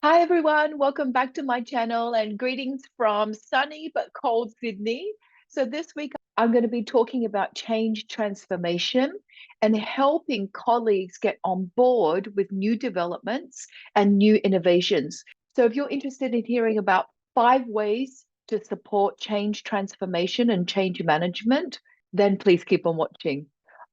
Hi everyone, welcome back to my channel and greetings from sunny but cold Sydney. So this week I'm going to be talking about change transformation and helping colleagues get on board with new developments and new innovations. So if you're interested in hearing about 5 ways to support change transformation and change management, then please keep on watching.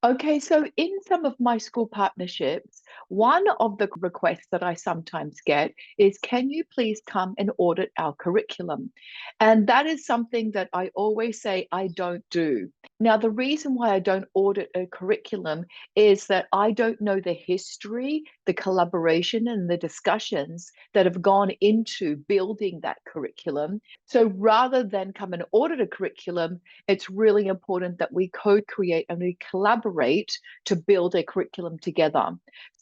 Okay, so in some of my school partnerships, one of the requests that I sometimes get is, can you please come and audit our curriculum? And that is something that I always say I don't do. Now, the reason why I don't audit a curriculum is that I don't know the history, the collaboration, and the discussions that have gone into building that curriculum. So rather than come and audit a curriculum, it's really important that we co-create and we collaborate to build a curriculum together.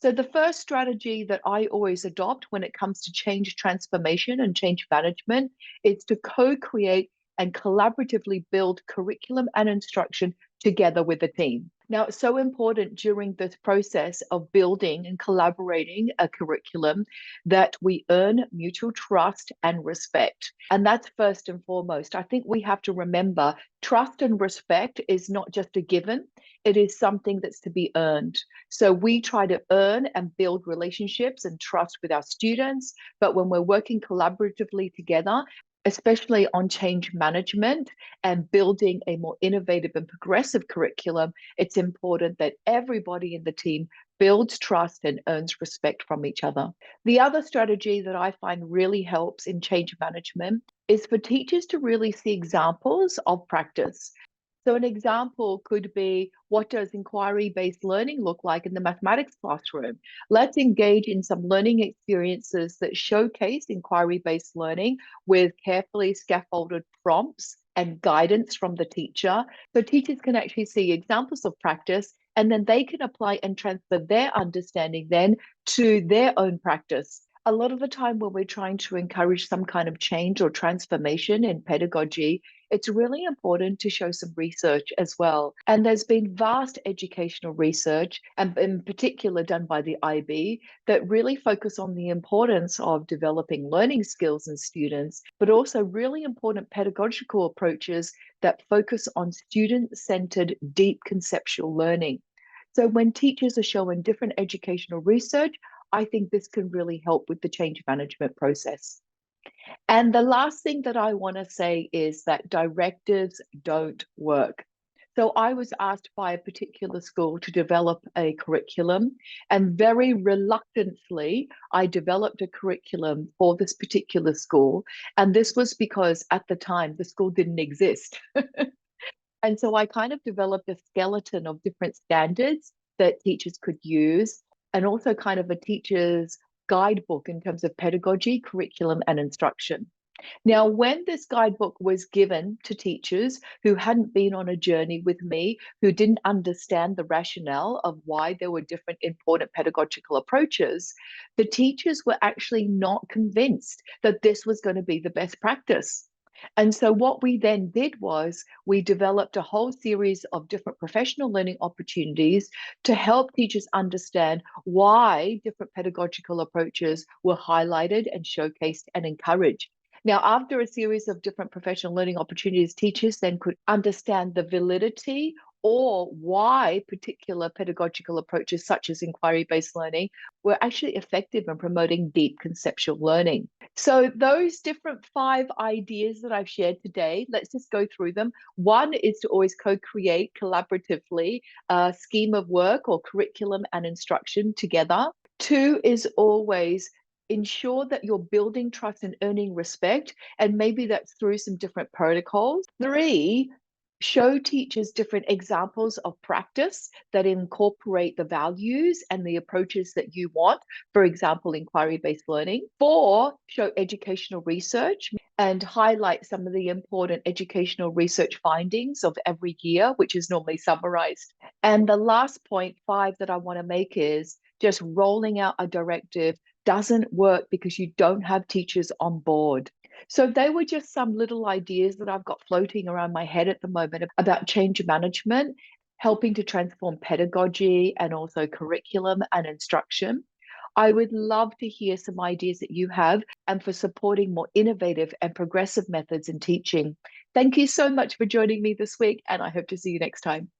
So the first strategy that I always adopt when it comes to change transformation and change management is to co-create and collaboratively build curriculum and instruction together with the team. Now, it's so important during this process of building and collaborating a curriculum that we earn mutual trust and respect. And that's first and foremost. I think we have to remember trust and respect is not just a given, it is something that's to be earned. So we try to earn and build relationships and trust with our students. But when we're working collaboratively together, especially on change management and building a more innovative and progressive curriculum, it's important that everybody in the team builds trust and earns respect from each other. The other strategy that I find really helps in change management is for teachers to really see examples of practice. So an example could be, what does inquiry-based learning look like in the mathematics classroom? Let's engage in some learning experiences that showcase inquiry-based learning with carefully scaffolded prompts and guidance from the teacher. So teachers can actually see examples of practice and then they can apply and transfer their understanding then to their own practice. A lot of the time when we're trying to encourage some kind of change or transformation in pedagogy, it's really important to show some research as well. And there's been vast educational research, and in particular done by the IB, that really focus on the importance of developing learning skills in students, but also really important pedagogical approaches that focus on student-centered, deep conceptual learning. So when teachers are showing different educational research, I think this can really help with the change management process. And the last thing that I want to say is that directives don't work. So I was asked by a particular school to develop a curriculum, and very reluctantly, I developed a curriculum for this particular school. And this was because at the time, the school didn't exist. And so I kind of developed a skeleton of different standards that teachers could use, and also kind of a teacher's guidebook in terms of pedagogy, curriculum, and instruction. Now, when this guidebook was given to teachers who hadn't been on a journey with me, who didn't understand the rationale of why there were different important pedagogical approaches, the teachers were actually not convinced that this was going to be the best practice. And so, what we then did was we developed a whole series of different professional learning opportunities to help teachers understand why different pedagogical approaches were highlighted and showcased and encouraged. Now, after a series of different professional learning opportunities, teachers then could understand the validity or why particular pedagogical approaches, such as inquiry-based learning, were actually effective in promoting deep conceptual learning. So those different 5 ideas that I've shared today, let's just go through them. One is to always co-create collaboratively a scheme of work or curriculum and instruction together. 2 is always ensure that you're building trust and earning respect, and maybe that's through some different protocols. 3, show teachers different examples of practice that incorporate the values and the approaches that you want, for example, inquiry-based learning. 4, show educational research and highlight some of the important educational research findings of every year, which is normally summarized. And the last point, 5, that I want to make is just rolling out a directive doesn't work because you don't have teachers on board. So they were just some little ideas that I've got floating around my head at the moment about change management, helping to transform pedagogy and also curriculum and instruction. I would love to hear some ideas that you have and for supporting more innovative and progressive methods in teaching. Thank you so much for joining me this week, and I hope to see you next time.